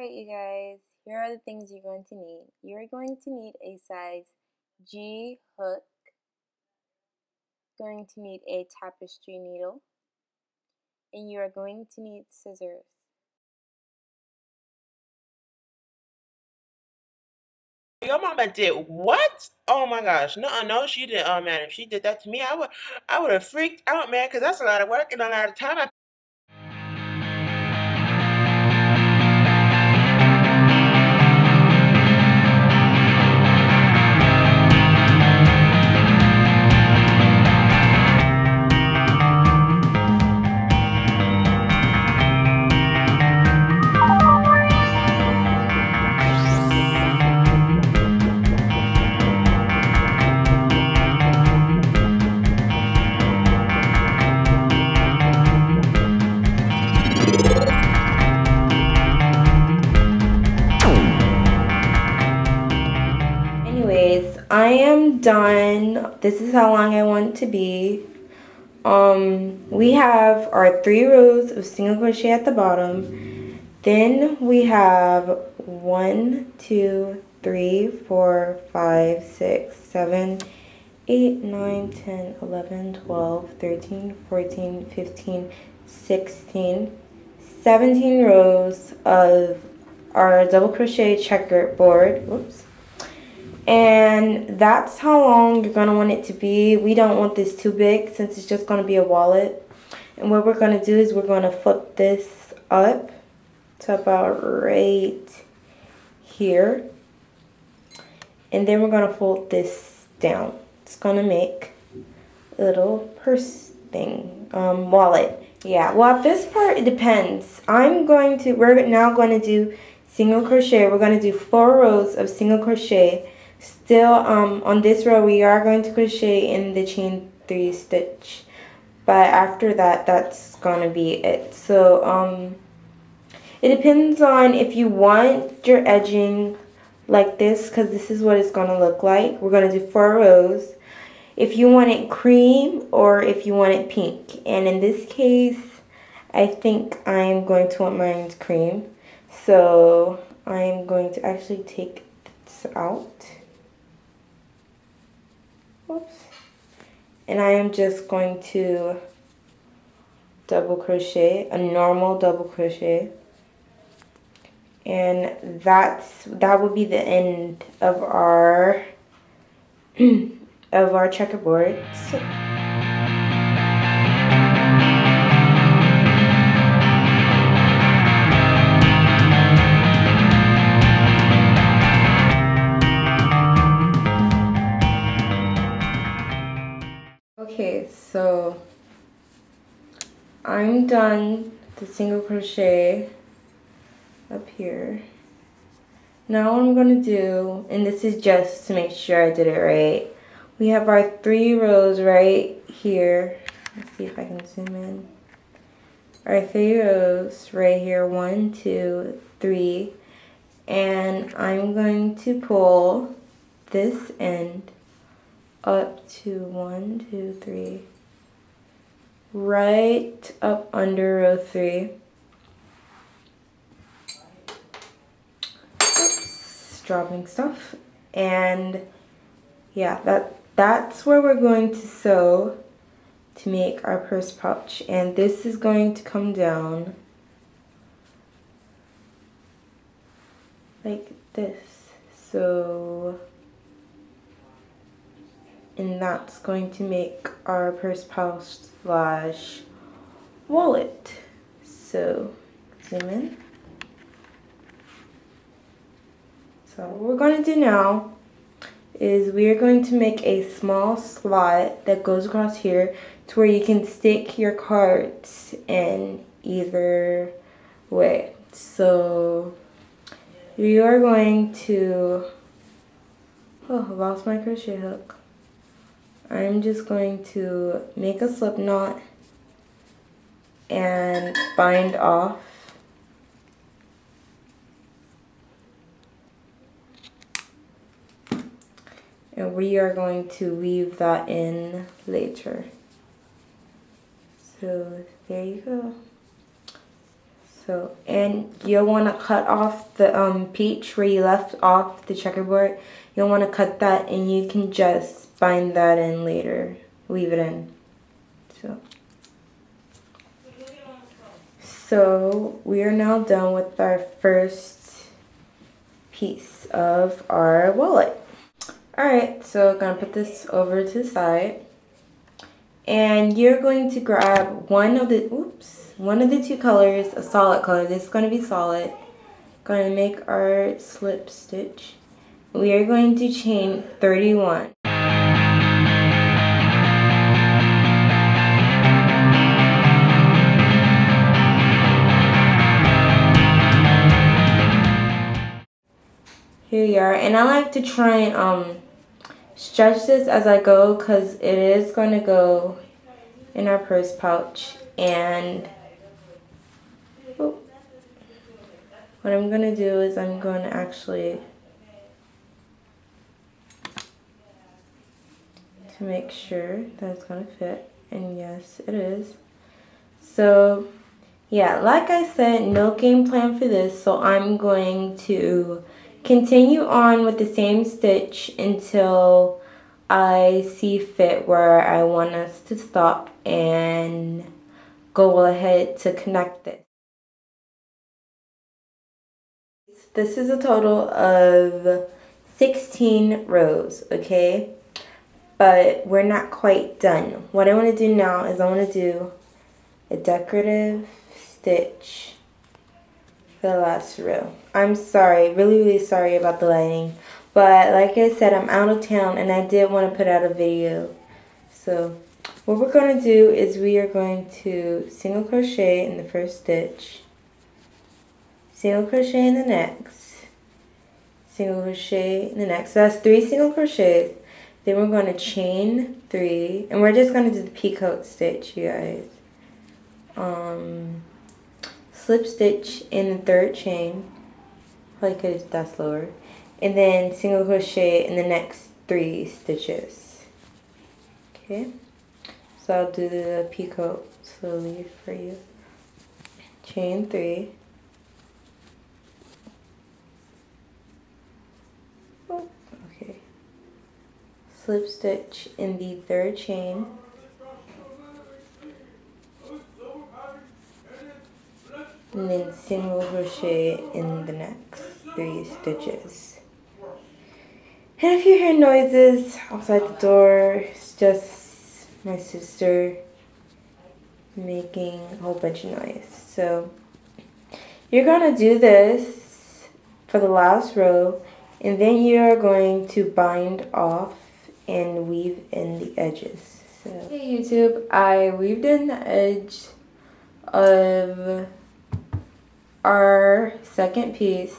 Alright, you guys, here are the things you're going to need. You're going to need a size G hook, going to need a tapestry needle, and you are going to need scissors. Your mama did what? Oh my gosh. No, no, she didn't. Oh man, if she did that to me, I would have freaked out, man, because that's a lot of work and a lot of time. Anyways, I am done. This is how long I want it to be. We have our 3 rows of single crochet at the bottom. Then we have 1, 2, 3, 4, 5, 6, 7, 8, 9, 10, 11, 12, 13, 14, 15, 16, 17 rows of our double crochet checkerboard. Whoops. And that's how long you're going to want it to be. We don't want this too big since it's just going to be a wallet. And what we're going to do is we're going to flip this up to about right here. And then we're going to fold this down. It's going to make a little purse thing, wallet. Yeah, well at this part it depends. We're now going to do single crochet. We're going to do 4 rows of single crochet. Still, on this row we are going to crochet in the chain 3 stitch, but after that, that's going to be it. So it depends on if you want your edging like this, because this is what it's going to look like. We're going to do 4 rows. If you want it cream or if you want it pink, and in this case I think I'm going to want mine cream, so I'm going to actually take this out. Whoops. And I am just going to double crochet, a normal double crochet, and that would be the end of our of our checkerboard. Okay, so I'm done the single crochet up here. Now what I'm going to do, and this is just to make sure I did it right, we have our 3 rows right here. Let's see if I can zoom in. Our 3 rows right here, 1, 2, 3, and I'm going to pull this end up to 1, 2, 3, right up under row 3. Oops, dropping stuff. And yeah, that's where we're going to sew to make our purse pouch, and this is going to come down like this. So, and that's going to make our purse pouch slash wallet. So zoom in. So what we're going to do now is we are going to make a small slot that goes across here to where you can stick your cards in either way. So you are going to, oh, I lost my crochet hook. I'm just going to make a slip knot and bind off. And we are going to weave that in later. So there you go. So, and you'll want to cut off the peach where you left off the checkerboard. You'll want to cut that, and you can just bind that in later. Weave it in. So we are now done with our first piece of our wallet. Alright, so I'm going to put this over to the side. And you're going to grab one of the two colors, a solid color. This is going to be solid. Going to make our slip stitch. We are going to chain 31. Here you are, and I like to try and stretch this as I go because it is going to go in our purse pouch. And what I'm going to do is I'm going to actually to make sure that it's going to fit, and yes it is. So yeah, like I said, no game plan for this, so I'm going to continue on with the same stitch until I see fit where I want us to stop and go ahead to connect it. This is a total of 16 rows, okay? But we're not quite done. What I want to do now is I want to do a decorative stitch for the last row. I'm sorry, really sorry about the lighting, but like I said, I'm out of town and I did want to put out a video. So what we're going to do is we are going to single crochet in the first stitch, single crochet in the next, single crochet in the next. So that's 3 single crochets. Then we're going to chain 3, and we're just going to do the peacoat stitch, you guys. Slip stitch in the 3rd chain, probably because that's lower, and then single crochet in the next 3 stitches. Okay, so I'll do the peacoat slowly for you. Chain 3, okay, slip stitch in the 3rd chain, and then single crochet in the next 3 stitches. And if you hear noises outside the door, it's just my sister making a whole bunch of noise. So you're going to do this for the last row, and then you're going to bind off and weave in the edges. So, hey YouTube, I weaved in the edge of our second piece.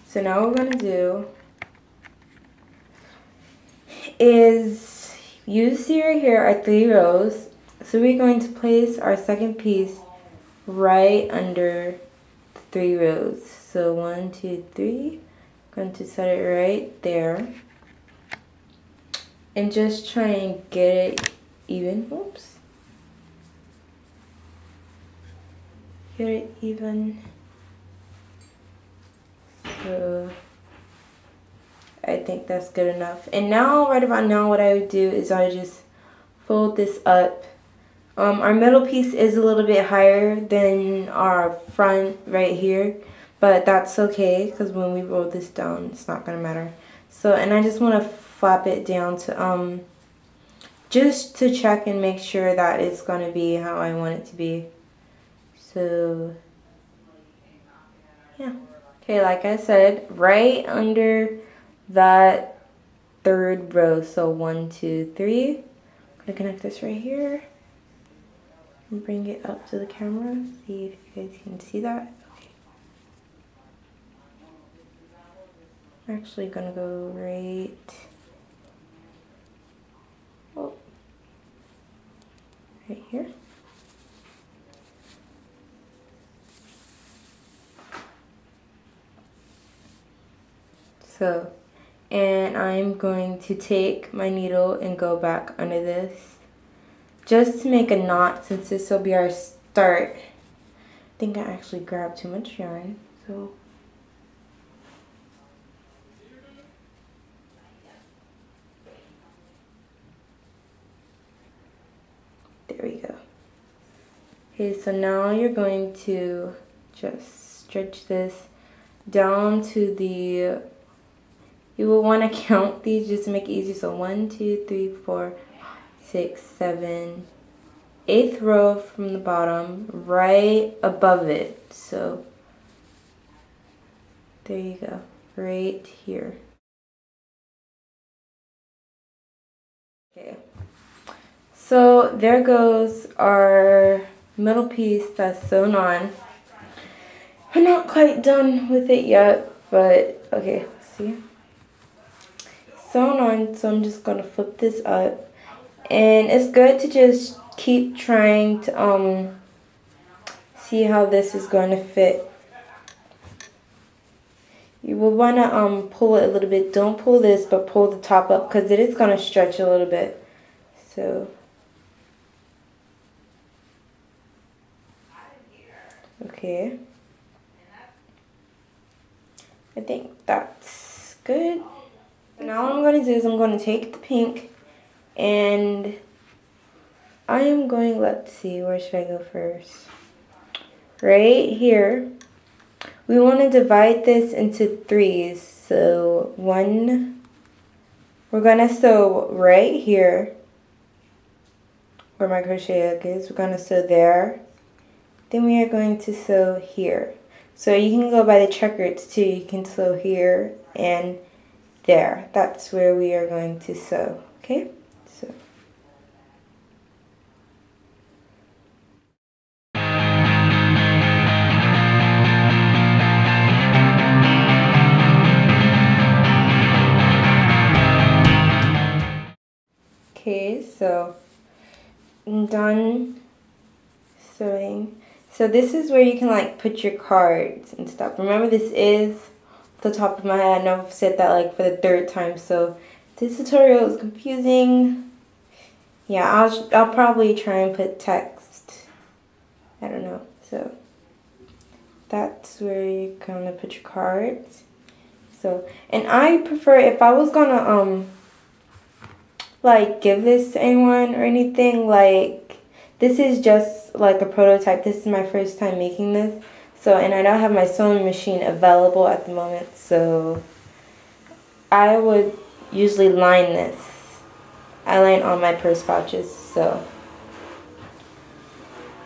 So now what we're going to do is, you see right here are 3 rows. So we're going to place our second piece right under the 3 rows. So 1, 2, 3. Going to set it right there. And just try and get it even. Oops. Get it even. So I think that's good enough. And now, right about now, what I would do is I just fold this up. Our middle piece is a little bit higher than our front right here, but that's okay because when we roll this down, it's not gonna matter. So, and I just want to flap it down to just to check and make sure that it's gonna be how I want it to be. So yeah. Okay, like I said, right under that 3rd row. So 1, 2, 3. I'm gonna connect this right here and bring it up to the camera. See if you guys can see that. Okay. I'm actually gonna go right. Oh, right here. So, and I'm going to take my needle and go back under this just to make a knot, since this will be our start. think I actually grabbed too much yarn, so there we go. Okay, so now you're going to just stretch this down to the, you will want to count these just to make it easy. So 1, 2, 3, 4, 6, 7, 8th row from the bottom, right above it. So there you go, right here. Okay, so there goes our middle piece that's sewn on. I'm not quite done with it yet, but okay, see? Sewn on, so I'm just gonna flip this up. And it's good to just keep trying to see how this is going to fit. You will want to pull it a little bit. Don't pull this, but pull the top up because it is going to stretch a little bit. So okay, I think that's good. Now what I'm going to do is I'm going to take the pink and I am going, let's see, where should I go first? Right here. We want to divide this into 3s. So 1, we're going to sew right here where my crochet hook is. We're going to sew there. Then we are going to sew here. So you can go by the checkers too. You can sew here and there. That's where we are going to sew. Okay? So okay, so I'm done sewing. So this is where you can like put your cards and stuff. Remember, this is off the top of my head. I know I've said that like for the 3rd time, so this tutorial is confusing. Yeah, I'll probably try and put text. I don't know. So that's where you're gonna put your cards. So, and I prefer, if I was gonna like give this to anyone or anything, like this is just like a prototype. This is my first time making this. So, and I don't have my sewing machine available at the moment, so I would usually line this. I line all my purse pouches, so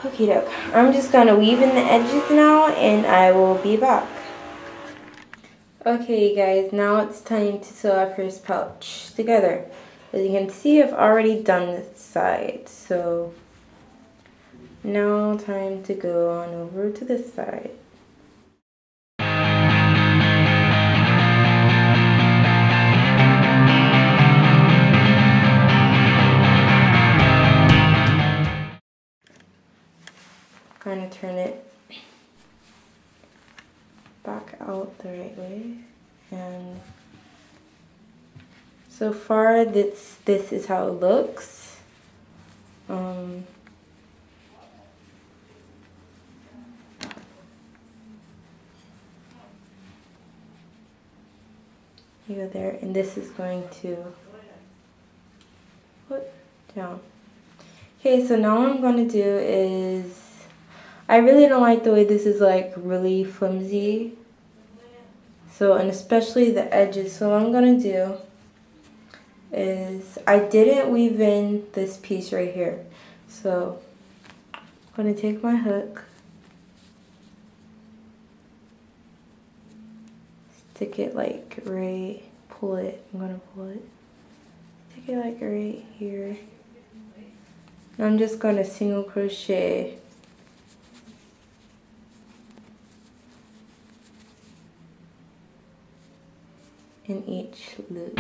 okie doke. I'm just gonna weave in the edges now and I will be back. Okay guys, now it's time to sew our first pouch together. As you can see, I've already done this side, so now time to go on over to this side. Kind of turn it back out the right way, and so far this is how it looks. You go there, and this is going to put down. Okay, so now what I'm going to do is, I really don't like the way this is like really flimsy. So, and especially the edges. So what I'm going to do is, I didn't weave in this piece right here. So I'm going to take my hook, stick it like right, pull it, I'm going to pull it, stick it like right here. And I'm just going to single crochet in each loop.